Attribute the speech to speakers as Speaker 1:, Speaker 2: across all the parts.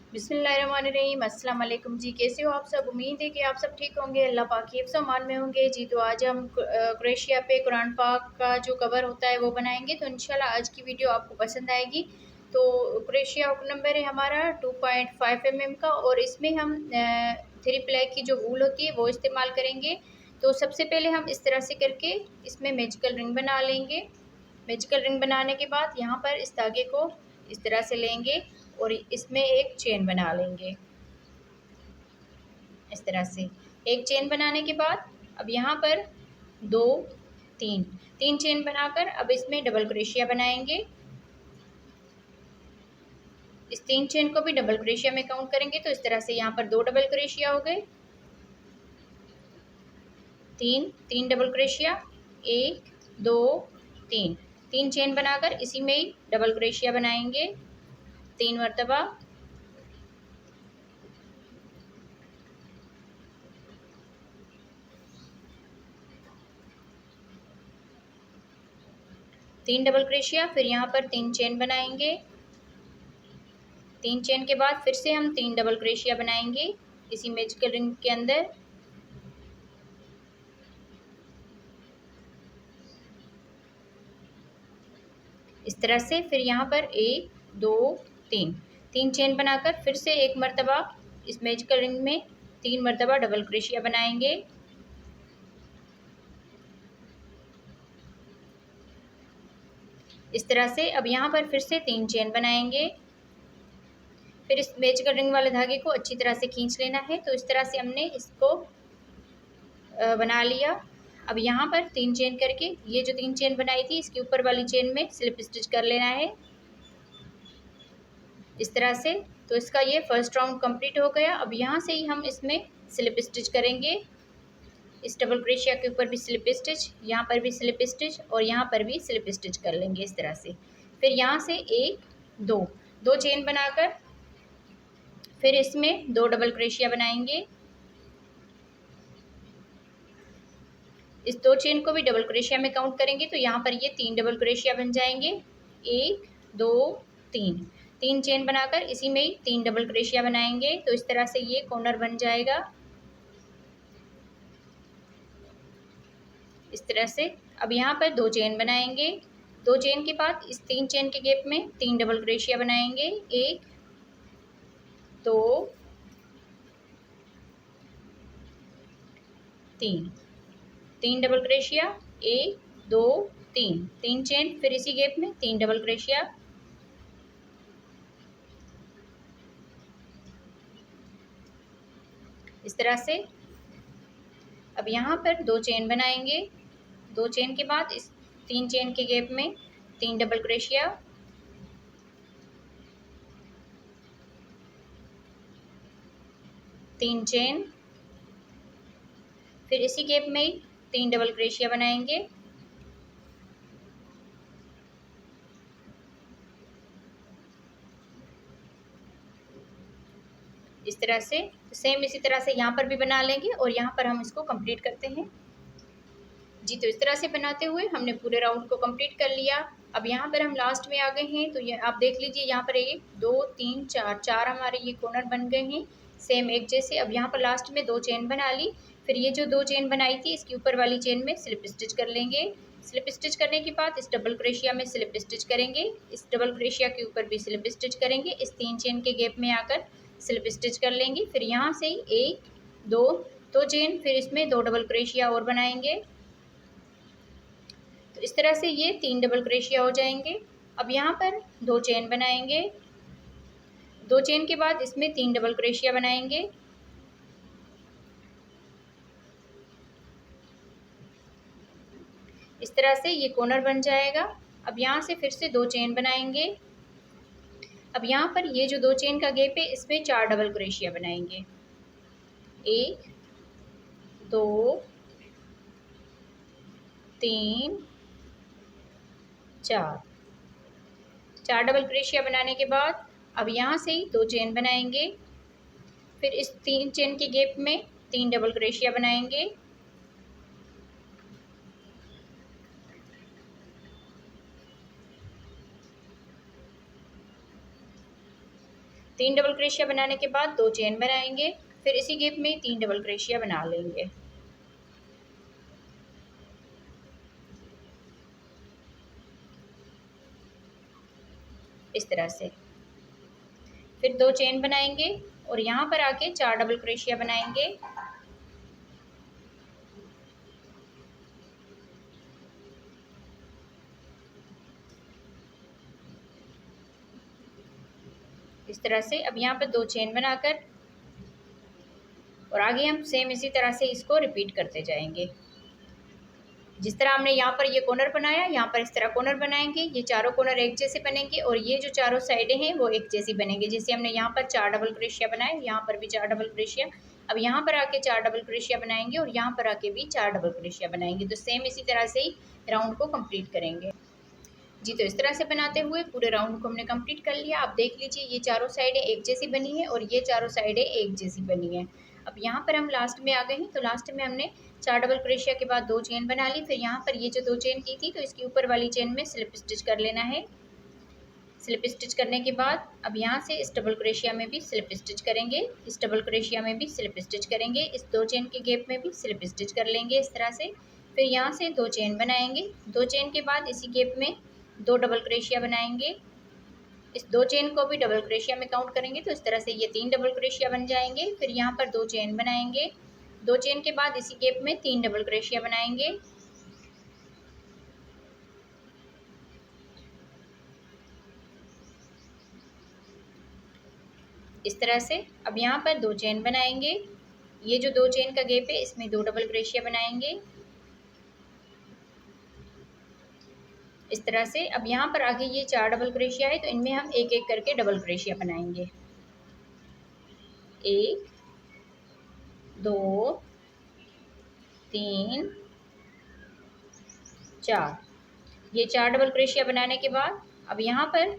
Speaker 1: बिस्मिल्लाहिर्रहमानिर्रहीम। अस्सलाम वालेकुम जी। कैसे हो आप सब? उम्मीद है कि आप सब ठीक होंगे, अल्लाह पाक की हिफ्ज़ अमान में होंगे जी। तो आज हम क्रोएशिया पे कुरान पाक का जो कवर होता है वो बनाएंगे। तो इंशाल्लाह आज की वीडियो आपको पसंद आएगी। तो क्रोएशिया हुक नंबर है हमारा 2.5 mm का, और इसमें हम 3 प्लाई की जो वूल होती है वो इस्तेमाल करेंगे। तो सबसे पहले हम इस तरह से करके इसमें मैजिकल रिंग बना लेंगे। मैजिकल रिंग बनाने के बाद यहाँ पर इस धागे को इस तरह से लेंगे और इसमें एक चेन बना लेंगे। इस तरह से एक चेन बनाने के बाद अब यहाँ पर दो तीन चेन बनाकर अब इसमें डबल क्रोशिया बनाएंगे। इस 3 चेन को भी डबल क्रोशिया में काउंट करेंगे। तो इस तरह से यहाँ पर 2 डबल क्रोशिया हो गए, तीन डबल क्रोशिया, 1 2 3 चेन बनाकर इसी में ही डबल क्रोशिया बनाएंगे 3 मरतबा। तीन डबल क्रोशिया, फिर यहाँ पर 3 चेन बनाएंगे। 3 चेन के बाद फिर से हम 3 डबल क्रोशिया बनाएंगे इसी मैजिकल रिंग के अंदर। इस तरह से फिर यहाँ पर 1 2 3 चेन बनाकर फिर से एक मरतबा इस मैजिकल रिंग में 3 मरतबा डबल क्रोशिया बनाएंगे। इस तरह से अब यहाँ पर फिर से 3 चेन बनाएंगे। फिर इस मैजिकल रिंग वाले धागे को अच्छी तरह से खींच लेना है। तो इस तरह से हमने इसको बना लिया। अब यहाँ पर 3 चेन करके ये जो 3 चेन बनाई थी इसके ऊपर वाली चेन में स्लिप स्टिच कर लेना है इस तरह से। तो इसका ये फर्स्ट राउंड कंप्लीट हो गया। अब यहाँ से ही हम इसमें स्लिप स्टिच करेंगे। इस डबल क्रोशिया के ऊपर भी स्लिप स्टिच, यहाँ पर भी स्लिप स्टिच और यहाँ पर भी स्लिप स्टिच कर लेंगे इस तरह से। फिर यहाँ से 1 2 चेन बनाकर फिर इसमें 2 डबल क्रोशिया बनाएंगे। इस 2 चेन को भी डबल क्रोशिया में काउंट करेंगे। तो यहाँ पर ये 3 डबल क्रोशिया बन जाएंगे, 1 2 3 चेन बनाकर इसी में ही 3 डबल क्रोशिया बनाएंगे। तो इस तरह से ये कॉर्नर बन जाएगा इस तरह से। अब यहाँ पर 2 चेन बनाएंगे। 2 चेन के बाद इस 3 चेन के गैप में 3 डबल क्रोशिया बनाएंगे, 1 2 3 डबल क्रोशिया, 1 2 3 चेन, फिर इसी गैप में 3 डबल क्रोशिया। इस तरह से अब यहाँ पर 2 चेन बनाएंगे। 2 चेन के बाद इस 3 चेन के गैप में 3 डबल क्रोशिया, 3 चेन, फिर इसी गैप में ही 3 डबल क्रोशिया बनाएंगे। इस तरह से सेम इसी तरह से यहाँ पर भी बना लेंगे और यहाँ पर हम इसको कंप्लीट करते हैं जी। तो इस तरह से बनाते हुए हमने पूरे राउंड को कंप्लीट कर लिया। अब यहाँ पर हम लास्ट में आ गए हैं। तो ये आप देख लीजिए, यहाँ पर 1 2 3 4 हमारे ये कॉर्नर बन गए हैं सेम एक जैसे। अब यहाँ पर लास्ट में 2 चेन बना ली। फिर ये जो 2 चेन बनाई थी इसके ऊपर वाली चेन में स्लिप स्टिच कर लेंगे। स्लिप स्टिच करने के बाद इस डबल क्रोशिया में स्लिप स्टिच करेंगे। इस डबल क्रोशिया के ऊपर भी स्लिप स्टिच करेंगे। इस 3 चेन के गैप में आकर स्लिप स्टिच कर लेंगे। फिर यहाँ से ही 1 2 चेन, फिर इसमें 2 डबल क्रोशिया और बनाएंगे। तो इस तरह से ये 3 डबल क्रोशिया हो जाएंगे। अब यहाँ पर 2 चेन बनाएंगे। 2 चेन के बाद इसमें 3 डबल क्रोशिया बनाएंगे। इस तरह से ये कॉर्नर बन जाएगा। अब यहाँ से फिर से 2 चेन बनाएंगे। अब यहाँ पर ये जो 2 चेन का गैप है इसमें 4 डबल क्रोशिया बनाएंगे, 1 2 3 4 डबल क्रोशिया बनाने के बाद अब यहाँ से ही 2 चेन बनाएंगे। फिर इस 3 चेन के गैप में 3 डबल क्रोशिया बनाएंगे। 3 डबल क्रोशिया बनाने के बाद 2 चेन बनाएंगे, फिर इसी गैप में 3 डबल क्रोशिया बना लेंगे। इस तरह से फिर 2 चेन बनाएंगे और यहाँ पर आके 4 डबल क्रोशिया बनाएंगे। इस तरह से अब यहाँ पर 2 चेन बनाकर और आगे हम सेम इसी तरह से इसको रिपीट करते जाएंगे। जिस तरह हमने यहाँ पर ये कॉर्नर बनाया, यहाँ पर इस तरह कॉर्नर बनाएंगे। ये चारों कॉर्नर एक जैसे बनेंगे और ये जो चारों साइडें हैं वो एक जैसी बनेंगे। जैसे हमने यहाँ पर 4 डबल क्रोशिया बनाए, यहाँ पर भी 4 डबल क्रोशिया। अब यहाँ पर आके 4 डबल क्रोशिया बनाएंगे और यहाँ पर आके भी 4 डबल क्रोशिया बनाएंगे। तो सेम इसी तरह से ही राउंड को कंप्लीट करेंगे। जी, तो इस तरह से बनाते हुए पूरे राउंड को हमने कंप्लीट कर लिया। आप देख लीजिए ये चारों साइडें एक जैसी बनी है और ये चारों साइडें एक जैसी बनी है। अब यहाँ पर हम लास्ट में आ गए हैं, तो लास्ट में हमने 4 डबल क्रोशिया के बाद 2 चेन बना ली। फिर यहाँ पर ये जो 2 चेन की थी तो इसकी ऊपर वाली चेन में स्लिप स्टिच कर लेना है। स्लिप स्टिच करने के बाद अब यहाँ से इस डबल क्रोशिया में भी स्लिप स्टिच करेंगे, इस डबल क्रोशिया में भी स्लिप स्टिच करेंगे, इस 2 चेन के गैप में भी स्लिप स्टिच कर लेंगे इस तरह से। फिर यहाँ से 2 चेन बनाएंगे, 2 चेन के बाद इसी गैप में 2 डबल क्रोशिया बनाएंगे। इस 2 चेन को भी डबल क्रोशिया में काउंट करेंगे तो इस तरह से ये 3 डबल क्रोशिया बन जाएंगे। फिर यहाँ पर 2 चेन बनाएंगे, 2 चेन के बाद इसी गैप में 3 डबल क्रोशिया बनाएंगे। इस तरह से अब यहाँ पर 2 चेन बनाएंगे, ये जो 2 चेन का गैप है इसमें 2 डबल क्रोशिया बनाएंगे इस तरह से। अब यहाँ पर आगे ये 4 डबल क्रोशिया है तो इनमें हम एक एक करके डबल क्रोशिया बनाएंगे। 1 2 3 4, ये 4 डबल क्रोशिया बनाने के बाद अब यहाँ पर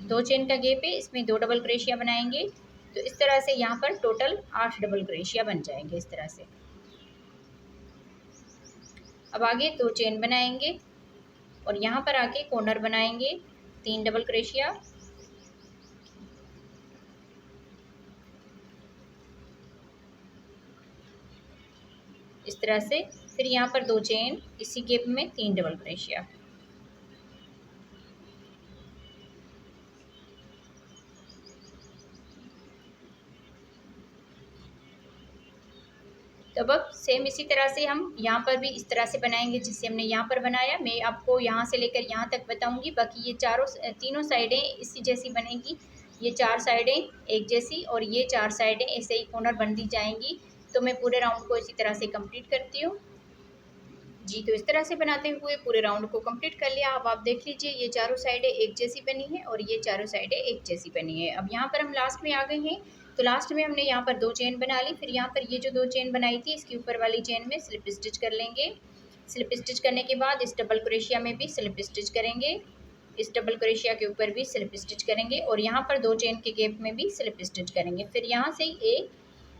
Speaker 1: 2 चेन का गैप है इसमें 2 डबल क्रोशिया बनाएंगे। तो इस तरह से यहाँ पर टोटल 8 डबल क्रोशिया बन जाएंगे इस तरह से। अब आगे 2 चेन बनाएंगे और यहाँ पर आके कॉर्नर बनाएंगे, 3 डबल क्रोशिया। इस तरह से फिर यहाँ पर 2 चेन, इसी गैप में 3 डबल क्रोशिया। तो अब सेम इसी तरह से हम यहाँ पर भी इस तरह से बनाएंगे जिससे हमने यहाँ पर बनाया। मैं आपको यहाँ से लेकर यहाँ तक बताऊंगी, बाकी ये तीनों साइडें इसी जैसी बनेगी। ये 4 साइडें एक जैसी और ये 4 साइडें ऐसे ही कॉर्नर बन दी जाएंगी। तो मैं पूरे राउंड को इसी तरह से कंप्लीट करती हूँ। जी, तो इस तरह से बनाते हुए पूरे राउंड को कंप्लीट कर लिया। अब आप देख लीजिए ये चारों साइडें एक जैसी बनी है और ये चारों साइडें एक जैसी बनी है। अब यहाँ पर हम लास्ट में आ गए हैं, तो लास्ट में हमने यहाँ पर 2 चेन बना ली। फिर यहाँ पर ये जो 2 चेन बनाई थी इसकी ऊपर वाली चेन में स्लिप स्टिच कर लेंगे। स्लिप स्टिच करने के बाद इस डबल क्रोशिया में भी स्लिप स्टिच करेंगे, इस डबल क्रोशिया के ऊपर भी स्लिप स्टिच करेंगे और यहाँ पर 2 चेन के गैप में भी स्लिप स्टिच करेंगे। फिर यहाँ से 1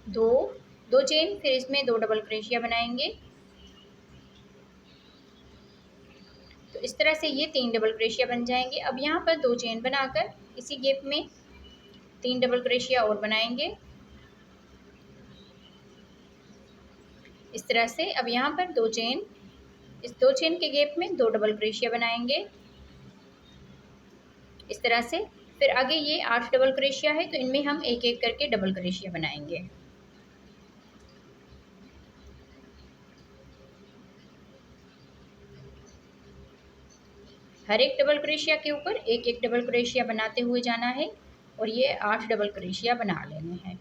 Speaker 1: 2 चेन, फिर इसमें 2 डबल क्रोशिया बनाएंगे। तो इस तरह से ये 3 डबल क्रोशिया बन जाएंगे। अब यहाँ पर 2 चेन बनाकर इसी गैप में 3 डबल क्रोशिया और बनाएंगे इस तरह से। अब यहाँ पर 2 चेन, इस 2 चेन के गैप में 2 डबल क्रोशिया बनाएंगे इस तरह से। फिर आगे ये 8 डबल क्रोशिया है तो इनमें हम एक एक करके डबल क्रोशिया बनाएंगे। हर एक डबल क्रोशिया के ऊपर एक एक डबल क्रोशिया बनाते हुए जाना है और ये 8 डबल क्रोशिया बना लेने हैं।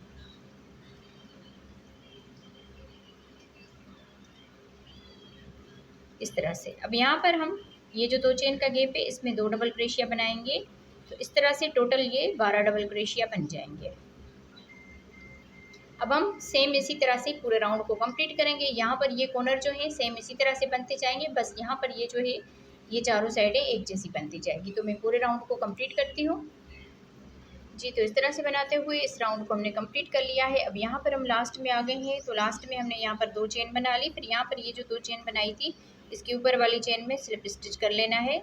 Speaker 1: इस तरह से अब यहाँ पर हम ये जो 2 चेन का गैप है इसमें 2 डबल क्रोशिया बनाएंगे। तो इस तरह से टोटल ये 12 डबल क्रोशिया बन जाएंगे। अब हम सेम इसी तरह से पूरे राउंड को कंप्लीट करेंगे। यहाँ पर ये कॉर्नर जो है सेम इसी तरह से बनते जाएंगे, बस यहाँ पर ये जो है ये चारों साइडें एक जैसी बनती जाएगी। तो मैं पूरे राउंड को कंप्लीट करती हूँ। जी, तो इस तरह से बनाते हुए इस राउंड को हमने कंप्लीट कर लिया है। अब यहाँ पर हम लास्ट में आ गए हैं, तो लास्ट में हमने यहाँ पर 2 चेन बना ली। फिर यहाँ पर ये जो 2 चेन बनाई थी इसके ऊपर वाली चेन में स्लिप स्टिच कर लेना है।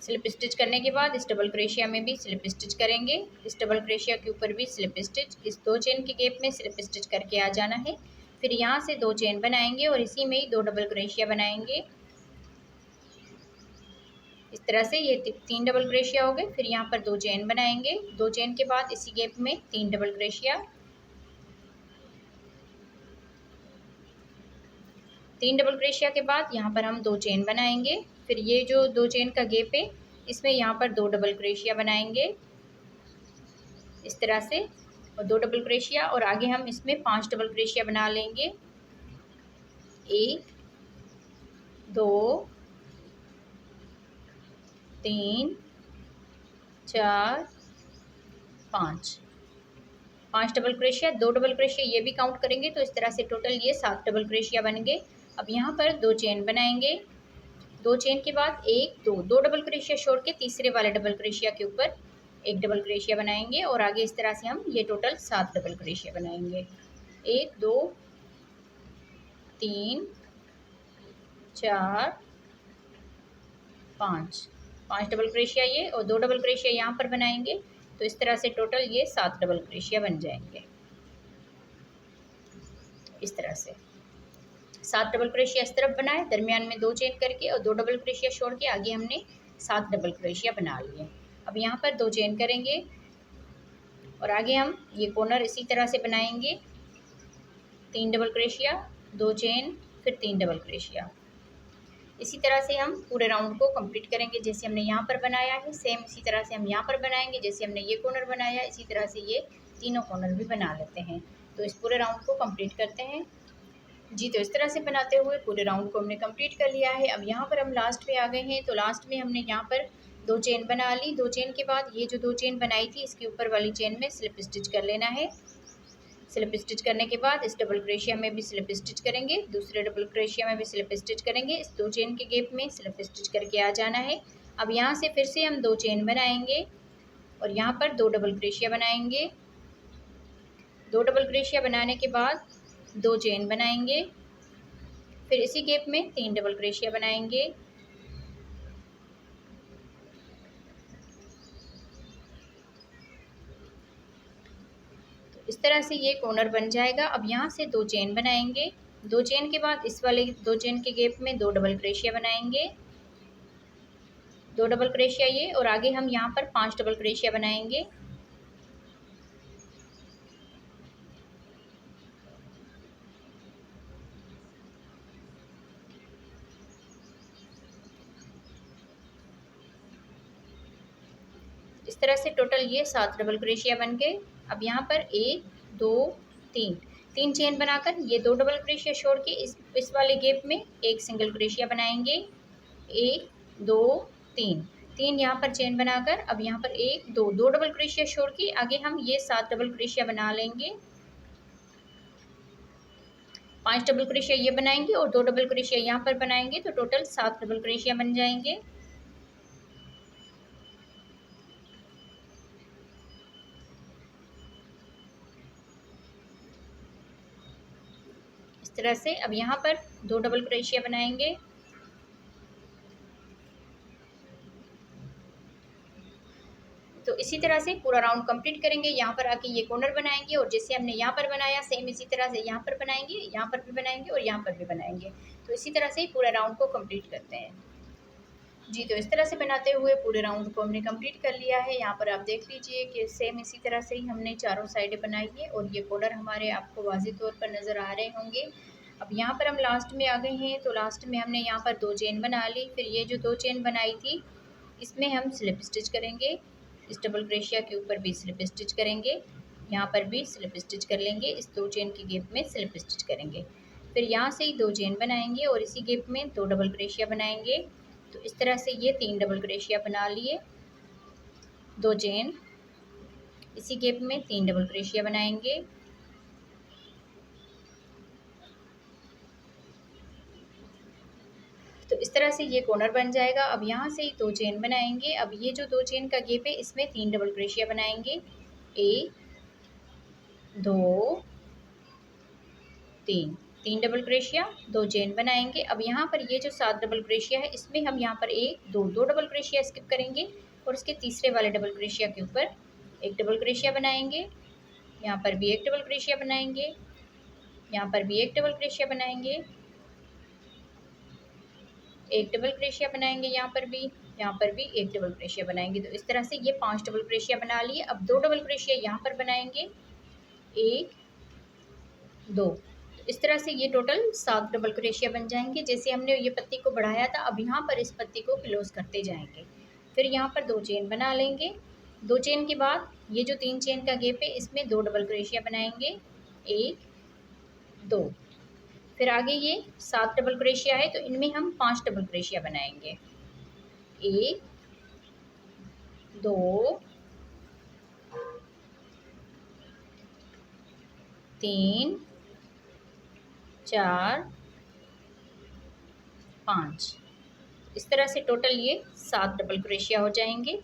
Speaker 1: स्लिप स्टिच करने के बाद इस डबल क्रोशिया में भी स्लिप स्टिच करेंगे, इस डबल क्रोशिया के ऊपर भी स्लिप स्टिच, इस 2 चेन के गैप में स्लिप स्टिच करके आ जाना है। फिर यहाँ से 2 चेन बनाएंगे और इसी में ही 2 डबल क्रोशिया बनाएंगे। इस तरह से ये 3 डबल क्रोशिया हो गए। फिर यहाँ पर 2 चेन बनाएंगे, 2 चेन के बाद इसी गैप में 3 डबल क्रोशिया, 3 डबल क्रोशिया के बाद यहाँ पर हम 2 चेन बनाएंगे। फिर ये जो 2 चेन का गैप है इसमें यहाँ पर 2 डबल क्रोशिया बनाएंगे इस तरह से, और 2 डबल क्रोशिया, और आगे हम इसमें 5 डबल क्रोशिया बना लेंगे। 1 2 3 4 5 डबल क्रोशिया, 2 डबल क्रोशिया ये भी काउंट करेंगे तो इस तरह से टोटल ये 7 डबल क्रोशिया बन गए। अब यहाँ पर 2 चेन बनाएंगे, 2 चेन के बाद 1 2 डबल क्रोशिया छोड़ के तीसरे वाले डबल क्रोशिया के ऊपर 1 डबल क्रोशिया बनाएंगे और आगे इस तरह से हम ये टोटल 7 डबल क्रोशिया बनाएंगे। 1 2 3 4 5 डबल क्रोशिया ये और 2 डबल क्रोशिया यहाँ पर बनाएंगे तो इस तरह से टोटल ये 7 डबल क्रोशिया बन जाएंगे। इस तरह से 7 डबल क्रोशिया इस तरफ बनाए, दरमियान में 2 चेन करके और 2 डबल क्रोशिया छोड़ के आगे हमने 7 डबल क्रोशिया बना लिए। अब यहाँ पर 2 चेन करेंगे और आगे हम ये कॉर्नर इसी तरह से बनाएंगे, 3 डबल क्रोशिया, 2 चेन, फिर 3 डबल क्रोशिया। इसी तरह से हम पूरे राउंड को कंप्लीट करेंगे। जैसे हमने यहाँ पर बनाया है सेम इसी तरह से हम यहाँ पर बनाएंगे। जैसे हमने ये कॉर्नर बनाया इसी तरह से ये तीनों कॉर्नर भी बना लेते हैं। तो इस पूरे राउंड को कंप्लीट करते हैं जी। तो इस तरह से बनाते हुए पूरे राउंड को हमने कंप्लीट कर लिया है। अब यहाँ पर हम लास्ट पे आ गए हैं, तो लास्ट में हमने यहाँ पर 2 चेन बना ली। 2 चेन के बाद ये जो 2 चेन बनाई थी इसके ऊपर वाली चेन में स्लिप स्टिच कर लेना है। स्लिप स्टिच करने के बाद इस डबल क्रोशिया में भी स्लिप स्टिच करेंगे, दूसरे डबल क्रोशिया में भी स्लिप स्टिच करेंगे, इस 2 चेन के गैप में स्लिप स्टिच करके आ जाना है। अब यहाँ से फिर से हम 2 चेन बनाएंगे और यहाँ पर 2 डबल क्रोशिया बनाएंगे। 2 डबल क्रोशिया बनाने के बाद 2 चेन बनाएंगे, फिर इसी गैप में 3 डबल क्रोशिया बनाएंगे। इस तरह से ये कॉर्नर बन जाएगा। अब यहाँ से 2 चेन बनाएंगे, 2 चेन के बाद इस वाले 2 चेन के गैप में 2 डबल क्रोशिया बनाएंगे, 2 डबल क्रोशिया ये, और आगे हम यहाँ पर 5 डबल क्रोशिया बनाएंगे। इस तरह से टोटल ये 7 डबल क्रोशिया बन गए। अब यहाँ पर 1 2 3 चेन बनाकर ये 2 डबल क्रोशिया छोड़ के इस वाले गैप में एक सिंगल क्रोशिया बनाएंगे। 1 2 3 यहाँ पर चेन बनाकर अब यहाँ पर 1 2 डबल क्रोशिया छोड़ के आगे हम ये 7 डबल क्रोशिया बना लेंगे। 5 डबल क्रोशिया ये बनाएंगे और 2 डबल क्रोशिया यहाँ पर बनाएंगे तो टोटल 7 डबल क्रोशिया बन जाएंगे। इस तरह से अब यहाँ पर 2 डबल क्रोशिया बनाएंगे, तो इसी तरह से पूरा राउंड कंप्लीट करेंगे। यहाँ पर आके ये कॉर्नर बनाएंगे और जैसे हमने यहाँ पर बनाया सेम इसी तरह से यहाँ पर बनाएंगे, यहाँ पर भी बनाएंगे और यहाँ पर भी बनाएंगे। तो इसी तरह से ही पूरा राउंड को कंप्लीट करते हैं जी। तो इस तरह से बनाते हुए पूरे राउंड को हमने कंप्लीट कर लिया है। यहाँ पर आप देख लीजिए कि सेम इसी तरह से ही हमने चारों साइडें बनाई है और ये कॉर्नर हमारे आपको वाज़ेह तौर पर नज़र आ रहे होंगे। अब यहाँ पर हम लास्ट में आ गए हैं, तो लास्ट में हमने यहाँ पर 2 चेन बना ली। फिर ये जो 2 चेन बनाई थी इसमें हम स्लिप स्टिच करेंगे, इस डबल क्रोशिया के ऊपर भी स्लिप स्टिच करेंगे, यहाँ पर भी स्लिप स्टिच कर लेंगे, इस 2 चेन के गैप में स्लिप स्टिच करेंगे। फिर यहाँ से ही 2 चेन बनाएंगे और इसी गैप में 2 डबल क्रोशिया बनाएंगे। तो इस तरह से ये 3 डबल क्रोशिया बना लिए, 2 चेन, इसी गैप में 3 डबल क्रोशिया बनाएंगे। तो इस तरह से ये कॉर्नर बन जाएगा। अब यहाँ से 2 चेन बनाएंगे। अब ये जो 2 चेन का गैप है इसमें 3 डबल क्रोशिया बनाएंगे, 1 2 3 3 डबल क्रोशिया, 2 चेन बनाएंगे। अब यहाँ पर ये जो 7 डबल क्रोशिया है इसमें हम यहाँ पर 1 2 डबल क्रोशिया स्किप करेंगे और इसके तीसरे वाले डबल क्रोशिया के ऊपर 1 डबल क्रोशिया बनाएंगे। यहाँ पर भी 1 डबल क्रोशिया बनाएंगे, यहाँ पर भी 1 डबल क्रोशिया बनाएंगे, 1 डबल क्रोशिया बनाएंगे, यहाँ पर भी 1 डबल क्रोशिया बनाएंगे। तो इस तरह से ये 5 डबल क्रोशिया बना लिए। अब 2 डबल क्रोशिया यहाँ पर बनाएंगे, 1 2। इस तरह से ये टोटल 7 डबल क्रोशिया बन जाएंगे। जैसे हमने ये पत्ती को बढ़ाया था, अब यहाँ पर इस पत्ती को क्लोज करते जाएंगे। फिर यहाँ पर 2 चेन बना लेंगे। 2 चेन के बाद ये जो 3 चेन का गैप है इसमें 2 डबल क्रोशिया बनाएंगे, 1 2। फिर आगे ये 7 डबल क्रोशिया है तो इनमें हम 5 डबल क्रोशिया बनाएंगे, 1 2 3 4 5। इस तरह से टोटल ये 7 डबल क्रोशिया हो जाएंगे।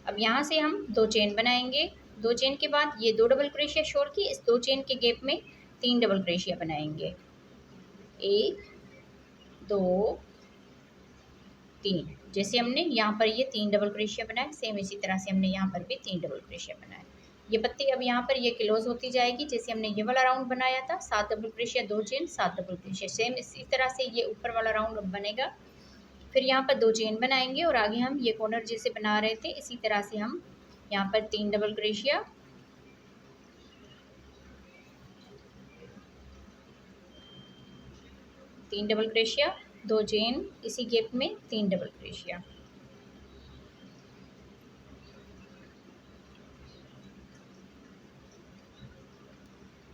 Speaker 1: अब यहाँ से हम 2 चेन बनाएंगे। 2 चेन के बाद ये 2 डबल क्रोशिया छोड़ के इस 2 चेन के गैप में 3 डबल क्रोशिया बनाएंगे, 1 2 3। जैसे हमने यहाँ पर ये 3 डबल क्रोशिया बनाए, सेम इसी तरह से हमने यहाँ पर भी 3 डबल क्रोशिया बनाए। ये पत्ती अब यहाँ पर ये क्लोज होती जाएगी। जैसे हमने ये वाला राउंड बनाया था, 7 double crochet 2 chain 7 double crochet, same इसी तरह से ये ऊपर वाला राउंड बनेगा। फिर यहाँ पर 2 चेन बनाएंगे और आगे हम ये कॉर्नर जैसे बना रहे थे इसी तरह से हम यहाँ पर 3 double crochet, 3 double crochet, 2 chain, इसी गैप में 3 डबल क्रोशिया।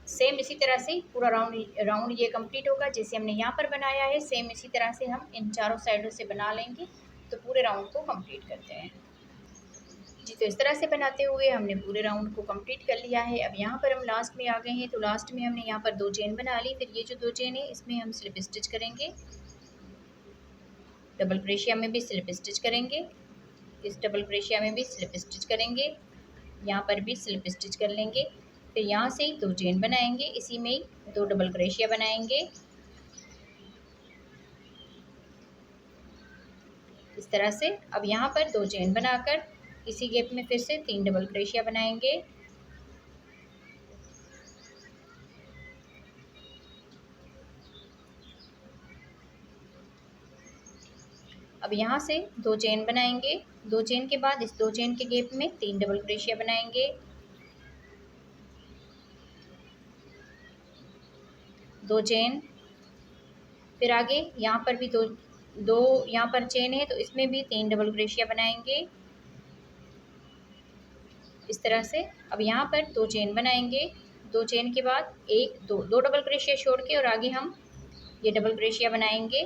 Speaker 1: सेम इसी तरह से पूरा राउंड ये कंप्लीट होगा। जैसे हमने यहाँ पर बनाया है सेम इसी तरह से हम इन चारों साइडों से बना लेंगे। तो पूरे राउंड को कंप्लीट करते हैं जी। तो इस तरह से बनाते हुए हमने पूरे राउंड को कंप्लीट कर लिया है। अब यहाँ पर हम लास्ट में आ गए हैं। तो लास्ट में हमने यहाँ पर 2 चेन बना ली। फिर ये जो 2 चेन है इसमें हम स्लिप स्टिच करेंगे, डबल क्रोशिया में भी स्लिप स्टिच करेंगे, इस डबल क्रोशिया में भी स्लिप स्टिच करेंगे, यहाँ पर भी स्लिप स्टिच कर लेंगे। फिर यहाँ से 2 चेन बनाएंगे, इसी में 2 डबल क्रोशिया बनाएंगे इस तरह से। अब यहाँ पर 2 चेन बनाकर इसी गैप में फिर से 3 डबल क्रोशिया बनाएंगे, अब यहाँ से 2 चेन बनाएंगे। 2 चेन के बाद इस 2 चेन के गैप में 3 डबल क्रोशिया बनाएंगे, 2 चेन। फिर आगे यहाँ पर भी दो यहाँ पर चेन है तो इसमें भी 3 डबल क्रोशिया बनाएंगे इस तरह से। अब यहाँ पर 2 चेन बनाएंगे। 2 चेन के बाद 1 2 डबल क्रोशिया छोड़ के और आगे हम ये डबल क्रोशिया बनाएंगे,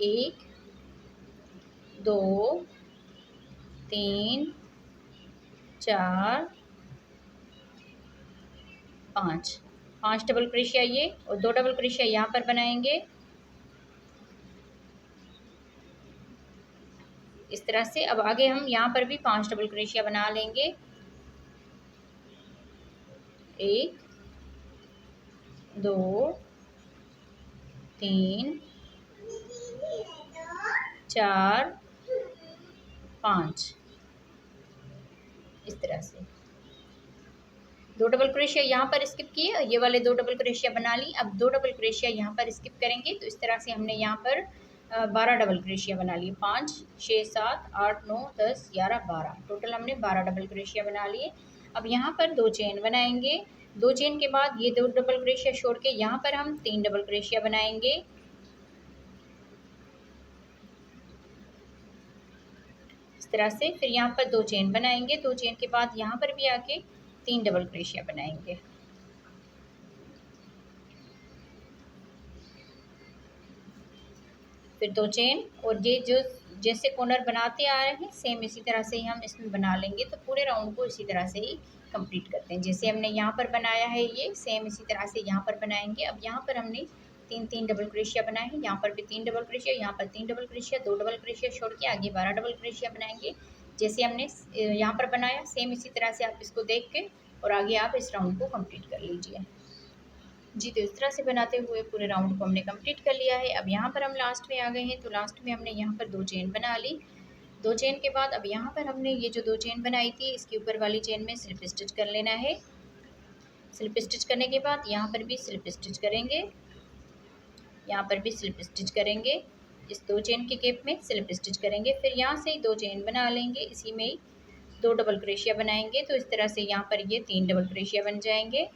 Speaker 1: 1 2 3 4 5 डबल क्रोशिया ये और 2 डबल क्रोशिया यहाँ पर बनाएंगे इस तरह से। अब आगे हम यहाँ पर भी 5 डबल क्रोशिया बना लेंगे, 1 2 3 4 5 इस तरह से। 2 डबल क्रोशिया यहाँ पर स्किप किए, ये वाले 2 डबल क्रोशिया बना ली। अब 2 डबल क्रोशिया यहाँ पर स्किप करेंगे। तो इस तरह से हमने यहाँ पर 12 डबल क्रोशिया बना लिए, 5 6 7 8 9 10 11 12, टोटल हमने 12 डबल क्रोशिया बना लिए। अब यहाँ पर 2 चेन बनाएंगे। 2 चेन के बाद ये 2 डबल क्रोशिया छोड़ के यहाँ पर हम 3 डबल क्रोशिया बनाएंगे इस तरह से। फिर यहाँ पर 2 चेन बनाएंगे। 2 चेन के बाद यहाँ पर भी आके 3 डबल क्रोशिया बनाएंगे। फिर 2 चेन और ये जो जैसे कॉर्नर बनाते आ रहे हैं सेम इसी तरह से ही हम इसमें बना लेंगे। तो पूरे राउंड को इसी तरह से ही कंप्लीट करते हैं। जैसे हमने यहाँ पर बनाया है ये सेम इसी तरह से यहाँ पर बनाएंगे। अब यहाँ पर हमने 3 डबल क्रोशिया बनाए हैं, यहाँ पर भी 3 डबल क्रोशिया, यहाँ पर 3 डबल क्रोशिया, 2 डबल क्रोशिया छोड़ के आगे 12 डबल क्रोशिया बनाएंगे। जैसे हमने यहाँ पर बनाया सेम इसी तरह से आप इसको देख के और आगे आप इस राउंड को कंप्लीट कर लीजिए। जी तो इस तरह से बनाते हुए पूरे राउंड को हमने कंप्लीट कर लिया है। अब यहाँ पर हम लास्ट में आ गए हैं, तो लास्ट में हमने यहाँ पर 2 चेन बना ली। 2 चेन के बाद अब यहाँ पर हमने ये जो 2 चेन बनाई थी, इसके ऊपर वाली चेन में स्लिप स्टिच कर लेना है। स्लिप स्टिच करने के बाद यहाँ पर भी स्लिप स्टिच करेंगे, यहाँ पर भी स्लिप स्टिच करेंगे, इस 2 चेन के गैप में स्लिप स्टिच करेंगे। फिर यहाँ से 2 चेन बना लेंगे, इसी में ही 2 डबल क्रोशिया बनाएंगे। तो इस तरह से यहाँ पर ये 3 डबल क्रोशिया बन जाएंगे।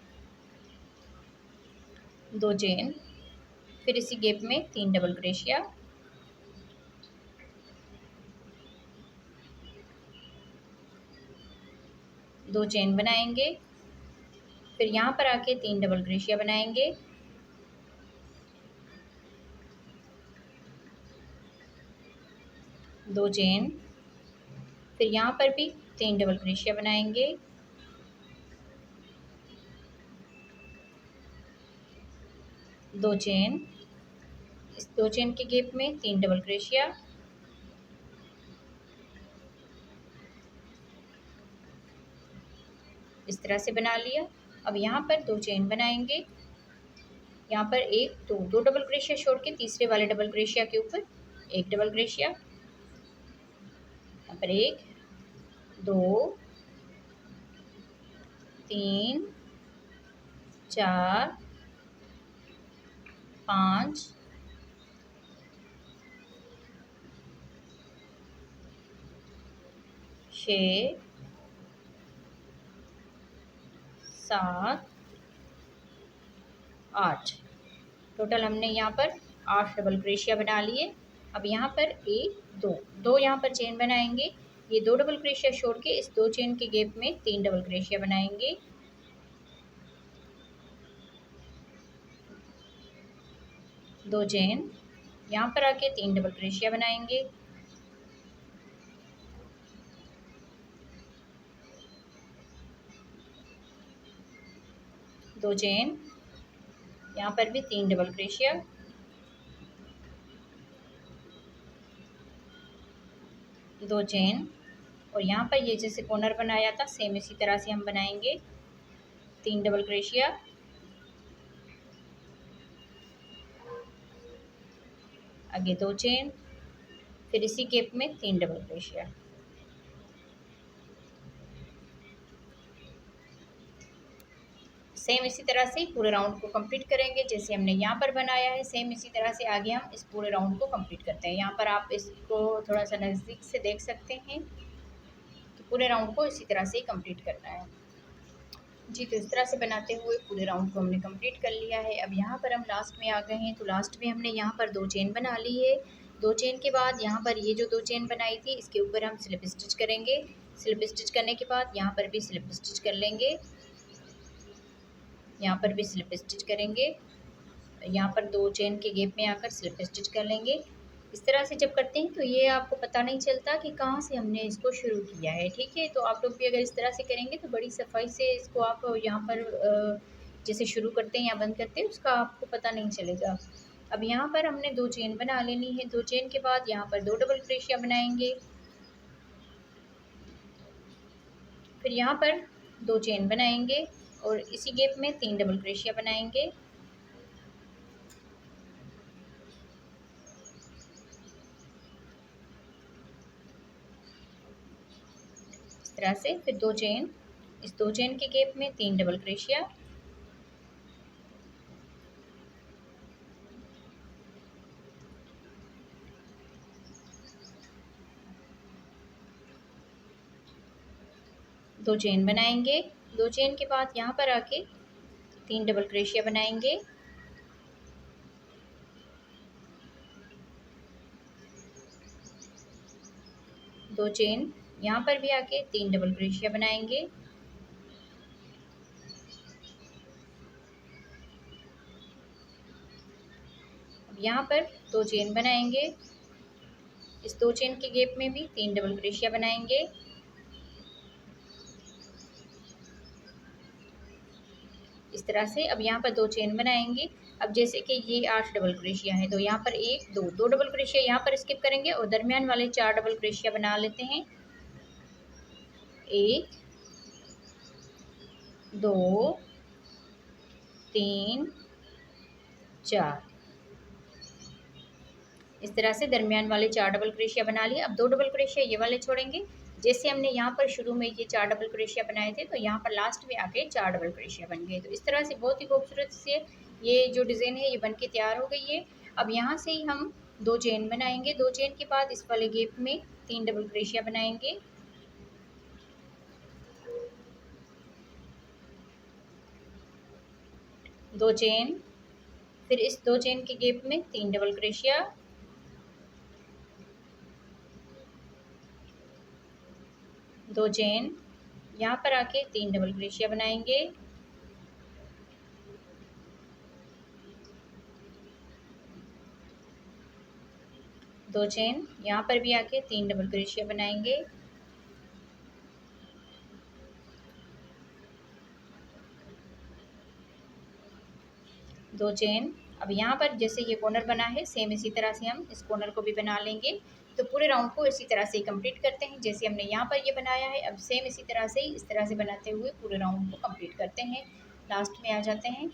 Speaker 1: 2 चेन, फिर इसी गैप में 3 डबल क्रोशिया, दो चेन बनाएंगे, फिर यहाँ पर आके 3 डबल क्रोशिया बनाएंगे, दो चेन, फिर यहाँ पर भी 3 डबल क्रोशिया बनाएंगे, दो चेन, इस 2 चेन के गैप में 3 डबल क्रोशिया, इस तरह से बना लिया। अब यहाँ पर 2 चेन बनाएंगे, यहाँ पर एक दो डबल क्रोशिया छोड़ के तीसरे वाले डबल क्रोशिया के ऊपर एक डबल क्रोशिया, यहाँ पर 1 2 3 4 5 6 7 8, टोटल हमने यहाँ पर 8 डबल क्रोशिया बना लिए। अब यहाँ पर 1 2 यहाँ पर चेन बनाएंगे, ये 2 डबल क्रोशिया छोड़ के इस 2 चेन के गैप में 3 डबल क्रोशिया बनाएंगे, दो चेन, यहाँ पर आके 3 डबल क्रोशिया बनाएंगे, दो चेन, यहाँ पर भी 3 डबल क्रोशिया, दो चेन, और यहाँ पर ये जैसे कॉर्नर बनाया था सेम इसी तरह से हम बनाएंगे, 3 डबल क्रोशिया, आगे दो चेन, फिर इसी गैप में 3 डबल क्रोशिया, सेम इसी तरह से पूरे राउंड को कंप्लीट करेंगे। जैसे हमने यहाँ पर बनाया है सेम इसी तरह से आगे हम इस पूरे राउंड को कंप्लीट करते हैं। यहाँ पर आप इसको थोड़ा सा नज़दीक से देख सकते हैं कि पूरे राउंड को इसी तरह से ही कंप्लीट करना है। जी तो इस तरह से बनाते हुए पूरे राउंड को हमने कंप्लीट कर लिया है। अब यहाँ पर हम लास्ट में आ गए हैं, तो लास्ट में हमने यहाँ पर 2 चेन बना ली है। 2 चेन के बाद यहाँ पर ये जो 2 चेन बनाई थी इसके ऊपर हम स्लिप स्टिच करेंगे। स्लिप स्टिच करने के बाद यहाँ पर भी स्लिप स्टिच कर लेंगे, यहाँ पर भी स्लिप स्टिच करेंगे, यहाँ पर 2 चेन के गैप में आकर स्लिप स्टिच कर लेंगे। इस तरह से जब करते हैं तो ये आपको पता नहीं चलता कि कहाँ से हमने इसको शुरू किया है, ठीक है। तो आप लोग भी अगर इस तरह से करेंगे तो बड़ी सफाई से इसको आप यहाँ पर जैसे शुरू करते हैं या बंद करते हैं उसका आपको पता नहीं चलेगा। अब यहाँ पर हमने 2 चेन बना लेनी है। 2 चेन के बाद यहाँ पर 2 डबल क्रोशिया बनाएंगे, फिर यहाँ पर 2 चेन बनाएंगे और इसी गैप में 3 डबल क्रोशिया बनाएंगे, इस तरह से। फिर 2 चेन, इस 2 चेन के गैप में 3 डबल क्रोशिया, दो चेन बनाएंगे। 2 चेन के बाद यहाँ पर आके 3 डबल क्रोशिया बनाएंगे, दो चेन, यहाँ पर भी आके 3 डबल क्रोशिया बनाएंगे, अब यहाँ पर 2 चेन बनाएंगे, इस 2 चेन के गैप में भी 3 डबल क्रोशिया बनाएंगे, इस तरह से। अब यहाँ पर 2 चेन बनाएंगे। अब जैसे कि ये 8 डबल क्रोशिया है तो यहाँ पर 1 2 डबल क्रोशिया यहाँ पर स्किप करेंगे और दरमियान वाले 4 डबल क्रोशिया बना लेते हैं, 1 2 3 4। इस तरह से दरमियान वाले 4 डबल क्रोशिया बना लिए। अब 2 डबल क्रोशिया ये वाले छोड़ेंगे। जैसे हमने यहाँ पर शुरू में ये 4 डबल क्रोशिया बनाए थे, तो यहाँ पर लास्ट में आके 4 डबल क्रोशिया बन गए। तो इस तरह से बहुत ही खूबसूरत से ये जो डिज़ाइन है ये बन के तैयार हो गई है। अब यहाँ से ही हम 2 चेन बनाएंगे। 2 चेन के बाद इस वाले गैप में 3 डबल क्रोशिया बनाएंगे। 2 चेन, फिर इस 2 चेन के गैप में 3 डबल क्रोशिया, 2 चेन, यहाँ पर आके 3 डबल क्रोशिया बनाएंगे, 2 चेन, यहाँ पर भी आके 3 डबल क्रोशिया बनाएंगे, 2 चेन। अब यहाँ पर जैसे ये कॉर्नर बना है, सेम इसी तरह से हम इस कॉर्नर को भी बना लेंगे। तो पूरे राउंड को इसी तरह से कंप्लीट करते हैं जैसे हमने यहाँ पर ये बनाया है। अब सेम इसी तरह से इस तरह से बनाते हुए पूरे राउंड को कंप्लीट करते हैं। लास्ट में आ जाते हैं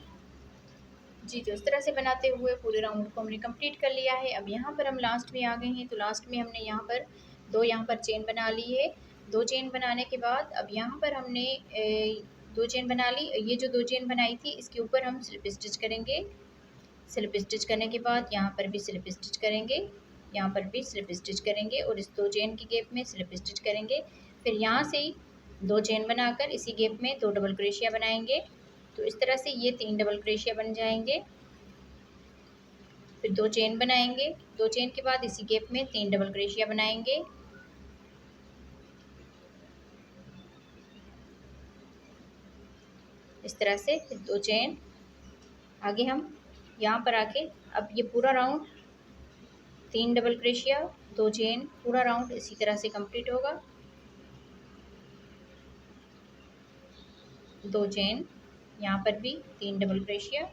Speaker 1: जी। तो इस तरह से बनाते हुए पूरे राउंड को हमने कंप्लीट कर लिया है। अब यहाँ पर हम लास्ट में आ गए हैं। तो लास्ट में हमने यहाँ पर 2 यहाँ पर चेन बना ली है। 2 चेन बनाने के बाद अब यहाँ पर हमने 2 चेन बना ली। ये जो 2 चेन बनाई थी इसके ऊपर हम स्लिप स्टिच करेंगे। स्लिप स्टिच करने के बाद यहाँ पर भी स्लिप स्टिच करेंगे, यहाँ पर भी स्लिप स्टिच करेंगे और इस 2 चेन की गैप में स्लिप स्टिच करेंगे। फिर यहाँ से 2 चेन बनाकर इसी गैप में 2 डबल क्रोशिया बनाएंगे। तो इस तरह से ये 3 डबल क्रोशिया बन जाएंगे। फिर 2 चेन बनाएंगे, 2 चेन के बाद इसी गैप में 3 डबल क्रोशिया बनाएंगे। इस तरह से फिर 2 चेन। आगे हम यहाँ पर आके अब ये पूरा राउंड 3 डबल क्रोशिया, 2 चेन, पूरा राउंड इसी तरह से कंप्लीट होगा। 2 चेन, यहाँ पर भी 3 डबल क्रोशिया,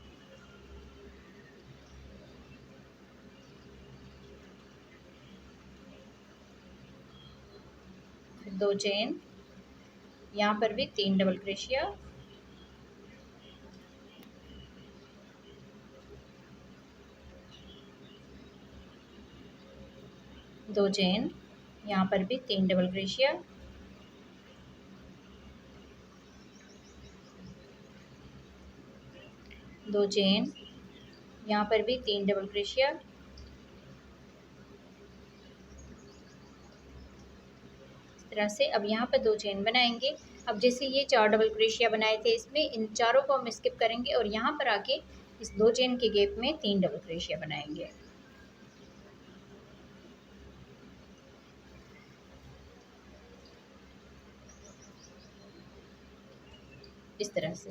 Speaker 1: 2 चेन, यहाँ पर भी 3 डबल क्रोशिया, 2 चेन, यहाँ पर भी 3 डबल क्रोशिया, 2 चेन, यहाँ पर भी 3 डबल क्रोशिया, इस तरह से। अब यहाँ पर 2 चेन बनाएंगे। अब जैसे ये 4 डबल क्रोशिया बनाए थे इसमें इन चारों को हम स्किप करेंगे और यहाँ पर आके इस 2 चेन के गैप में 3 डबल क्रोशिया बनाएंगे इस तरह से।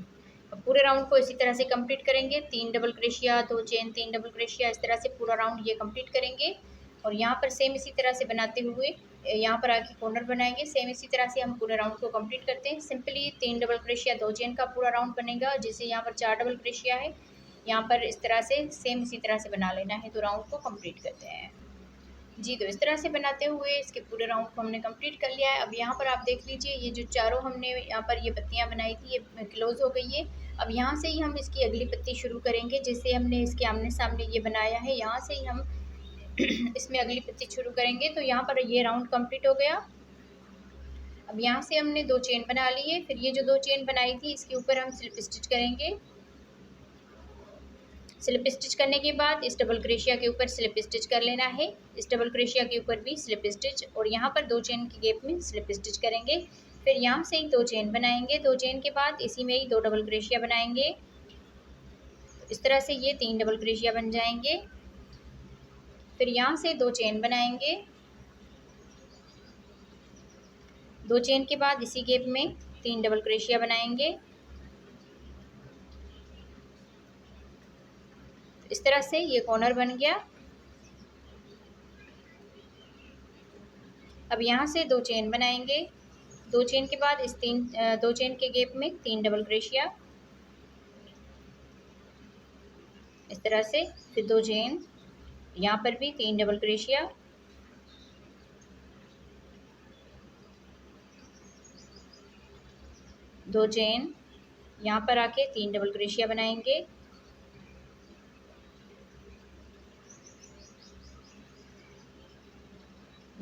Speaker 1: अब पूरे राउंड को इसी तरह से कंप्लीट करेंगे। 3 double crochet, 2 chain, 3 double crochet, इस तरह से पूरा राउंड ये कंप्लीट करेंगे। और यहाँ पर सेम इसी तरह से बनाते हुए यहाँ पर आके कॉर्नर बनाएंगे। सेम इसी तरह से हम पूरे राउंड को कंप्लीट करते हैं। सिंपली 3 डबल क्रोशिया, 2 चेन का पूरा राउंड बनेगा। जैसे यहाँ पर 4 डबल क्रोशिया है, यहाँ पर इस तरह से सेम इसी तरह से बना लेना है। तो राउंड को कंप्लीट करते हैं जी। तो इस तरह से बनाते हुए इसके पूरे राउंड को हमने कंप्लीट कर लिया है। अब यहाँ पर आप देख लीजिए ये जो चारों हमने यहाँ पर ये पत्तियाँ बनाई थी ये क्लोज हो गई है। अब यहाँ से ही हम इसकी अगली पत्ती शुरू करेंगे। जैसे हमने इसके आमने सामने ये बनाया है, यहाँ से ही हम इसमें अगली पत्ती शुरू करेंगे। तो यहाँ पर ये राउंड कंप्लीट हो गया। अब यहाँ से हमने 2 चेन बना ली है। फिर ये जो 2 चेन बनाई थी इसके ऊपर हम स्लिप स्टिच करेंगे। स्लिप स्टिच करने के बाद इस डबल क्रोशिया के ऊपर स्लिप स्टिच कर लेना है। इस डबल क्रोशिया के ऊपर भी स्लिप स्टिच और यहाँ पर 2 चेन की गैप में स्लिप स्टिच करेंगे। फिर यहाँ से ही 2 चेन बनाएंगे। 2 चेन के बाद इसी में ही 2 डबल क्रोशिया बनाएंगे। इस तरह से ये 3 डबल क्रोशिया बन जाएंगे। फिर यहाँ से 2 चेन बनाएंगे। 2 चेन के बाद इसी गैप में 3 डबल क्रोशिया बनाएंगे। इस तरह से ये कॉर्नर बन गया। अब यहाँ से 2 चेन बनाएंगे। 2 चेन के बाद इस 2 चेन के गैप में 3 डबल क्रोशिया, इस तरह से। फिर 2 चेन, यहाँ पर भी 3 डबल क्रोशिया, 2 चेन, यहाँ पर आके 3 डबल क्रोशिया बनाएंगे।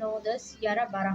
Speaker 1: 9 10 11 12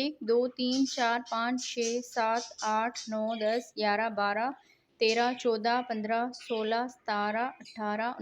Speaker 1: 1 2 3 4 5 6 7 8 9 10 11 12 13 14 15 16 17 18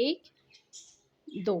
Speaker 1: 1 2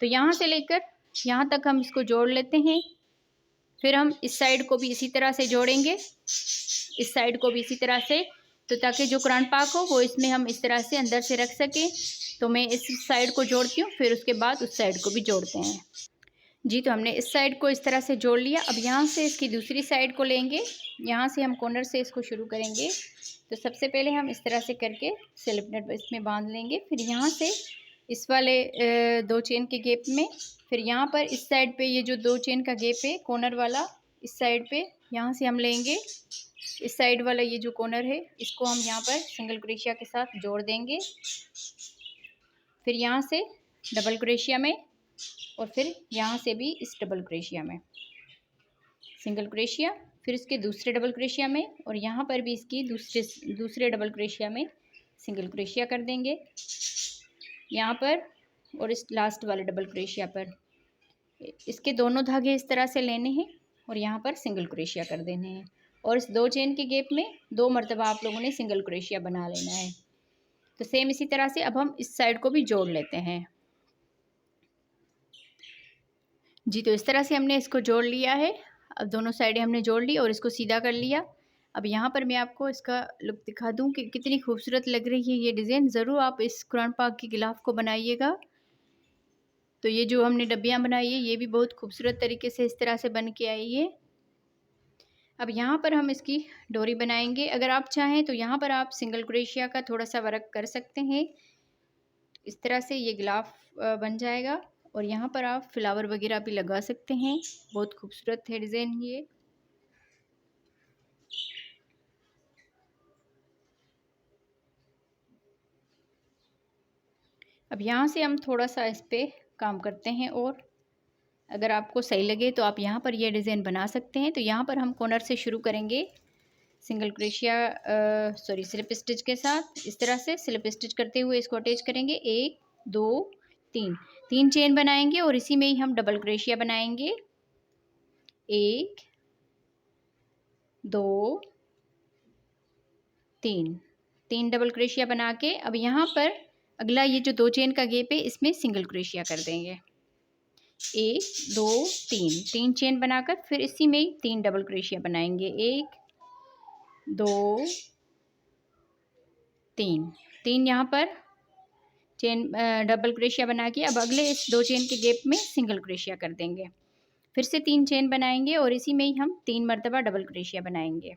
Speaker 1: तो यहाँ से लेकर यहाँ तक हम इसको जोड़ लेते हैं। फिर हम इस साइड को भी इसी तरह से जोड़ेंगे, इस साइड को भी इसी तरह से, तो ताकि जो कुरान पाक हो वो इसमें हम इस तरह से अंदर से रख सकें। तो मैं इस साइड को जोड़ती हूँ, फिर उसके बाद उस साइड को भी जोड़ते हैं। जी, तो हमने इस साइड को इस तरह से जोड़ लिया। अब यहाँ से इसकी दूसरी साइड को लेंगे, यहाँ से हम कॉर्नर से इसको शुरू करेंगे। तो सबसे पहले हम इस तरह से करके स्लिप नेट इसमें बांध लेंगे। फिर यहाँ से इस वाले 2 चेन के गैप में, फिर यहाँ पर इस साइड पे ये जो 2 चेन का गैप है कॉर्नर वाला, इस साइड पे यहाँ से हम लेंगे, इस साइड वाला ये जो कॉर्नर है इसको हम यहाँ पर सिंगल क्रोशिया के साथ जोड़ देंगे। फिर यहाँ से डबल क्रोशिया में, और फिर यहाँ से भी इस डबल क्रोशिया में सिंगल क्रोशिया, फिर इसके दूसरे डबल क्रोशिया में, और यहाँ पर भी इसकी दूसरे डबल क्रोशिया में सिंगल क्रोशिया कर देंगे यहाँ पर, और इस लास्ट वाले डबल क्रोशिया पर इसके दोनों धागे इस तरह से लेने हैं और यहाँ पर सिंगल क्रोशिया कर देने हैं। और इस 2 चेन के गैप में 2 मरतबा आप लोगों ने सिंगल क्रोशिया बना लेना है। तो सेम इसी तरह से अब हम इस साइड को भी जोड़ लेते हैं। जी, तो इस तरह से हमने इसको जोड़ लिया है। अब दोनों साइडें हमने जोड़ ली और इसको सीधा कर लिया। अब यहाँ पर मैं आपको इसका लुक दिखा दूँ कि कितनी खूबसूरत लग रही है ये डिज़ाइन। ज़रूर आप इस कुरान पाक की गिलाफ को बनाइएगा। तो ये जो हमने डब्बियाँ बनाई है ये भी बहुत खूबसूरत तरीके से इस तरह से बन के आई है। अब यहाँ पर हम इसकी डोरी बनाएंगे। अगर आप चाहें तो यहाँ पर आप सिंगल क्रोशिया का थोड़ा सा वर्क कर सकते हैं। इस तरह से ये गिलाफ बन जाएगा, और यहाँ पर आप फ्लावर वगैरह भी लगा सकते हैं। बहुत खूबसूरत है डिज़ाइन ये। अब यहाँ से हम थोड़ा सा इस पर काम करते हैं, और अगर आपको सही लगे तो आप यहाँ पर ये डिज़ाइन बना सकते हैं। तो यहाँ पर हम कॉर्नर से शुरू करेंगे सिंगल क्रोशिया स्लिप स्टिच के साथ। इस तरह से स्लिप स्टिच करते हुए इसको अटैच करेंगे। 1 2 3 चेन बनाएंगे और इसी में ही हम डबल क्रोशिया बनाएंगे। 1 2 3 डबल क्रोशिया बना के अब यहाँ पर अगला ये जो 2 चेन का गैप है इसमें सिंगल क्रोशिया कर देंगे। 1 2 3 चेन बनाकर फिर इसी में ही 3 डबल क्रोशिया बनाएंगे। 1 2 3 यहाँ पर चेन डबल क्रोशिया बना के अब अगले इस 2 चेन के गैप में सिंगल क्रोशिया कर देंगे। फिर से 3 चेन बनाएंगे और इसी में ही हम 3 मरतबा डबल क्रोशिया बनाएंगे।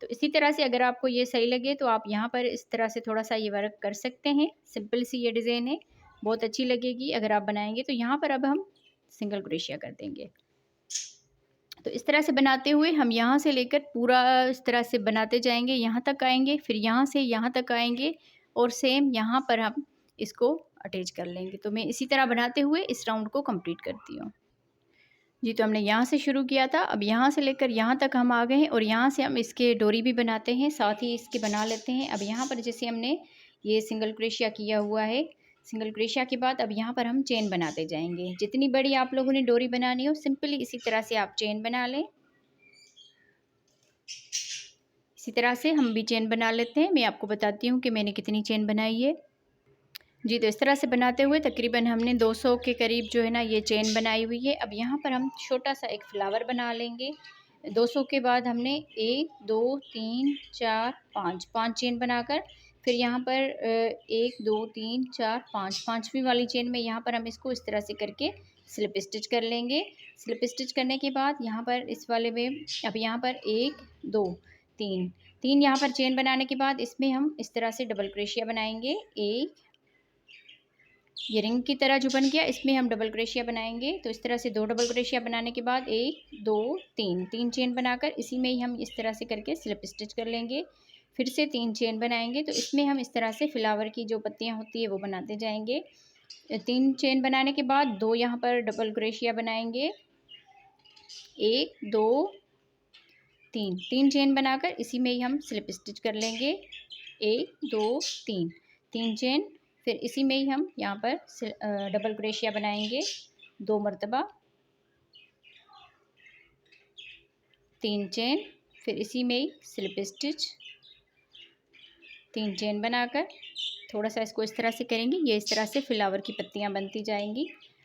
Speaker 1: तो इसी तरह से अगर आपको ये सही लगे तो आप यहाँ पर इस तरह से थोड़ा सा ये वर्क कर सकते हैं। सिंपल सी ये डिज़ाइन है, बहुत अच्छी लगेगी अगर आप बनाएंगे। तो यहाँ पर अब हम सिंगल क्रोशिया कर देंगे। तो इस तरह से बनाते हुए हम यहाँ से लेकर पूरा इस तरह से बनाते जाएंगे, यहाँ तक आएंगे, फिर यहाँ से यहाँ तक आएंगे, और सेम यहाँ पर हम इसको अटैच कर लेंगे। तो मैं इसी तरह बनाते हुए इस राउंड को कंप्लीट करती हूँ। जी, तो हमने यहाँ से शुरू किया था, अब यहाँ से लेकर यहाँ तक हम आ गए हैं, और यहाँ से हम इसके डोरी भी बनाते हैं, साथ ही इसके बना लेते हैं। अब यहाँ पर जैसे हमने ये सिंगल क्रोशिया किया हुआ है, सिंगल क्रोशिया के बाद अब यहाँ पर हम चेन बनाते जाएंगे। जितनी बड़ी आप लोगों ने डोरी बनानी हो सिंपली इसी तरह से आप चेन बना लें। इसी तरह से हम भी चेन बना लेते हैं। मैं आपको बताती हूँ कि मैंने कितनी चेन बनाई है। जी, तो इस तरह से बनाते हुए तकरीबन हमने 200 के करीब जो है ना ये चेन बनाई हुई है। अब यहाँ पर हम छोटा सा एक फ्लावर बना लेंगे। 200 के बाद हमने 1 2 3 4 5 चेन बनाकर फिर यहाँ पर 1 2 3 4 5 पाँचवीं वाली चेन में यहाँ पर हम इसको इस तरह से करके स्लिप स्टिच कर लेंगे। स्लिप स्टिच करने के बाद यहाँ पर इस वाले में अब यहाँ पर 1 2 3 यहाँ पर चेन बनाने के बाद इसमें हम इस तरह से डबल क्रोशिया बनाएंगे। एक ये रिंग की तरह जो बन गया इसमें हम डबल क्रोशिया बनाएंगे। तो इस तरह से 2 डबल क्रोशिया बनाने के बाद 1 2 3 चेन बनाकर इसी में ही हम इस तरह से करके स्लिप स्टिच कर लेंगे। फिर से 3 चेन बनाएंगे। तो इसमें हम इस तरह से फ्लावर की जो पत्तियां होती है वो बनाते जाएंगे। 3 चेन बनाने के बाद 2 यहाँ पर डबल क्रोशिया बनाएंगे। 1 2 3 चेन बनाकर इसी में ही हम स्लिप स्टिच कर लेंगे। 1 2 3 चेन, फिर इसी में ही हम यहाँ पर डबल क्रोशिया बनाएंगे 2 मरतबा। 3 चेन, फिर इसी में ही स्लिप स्टिच 3 चेन बनाकर थोड़ा सा इसको इस तरह से करेंगे। ये इस तरह से फ्लावर की पत्तियाँ बनती जाएंगी।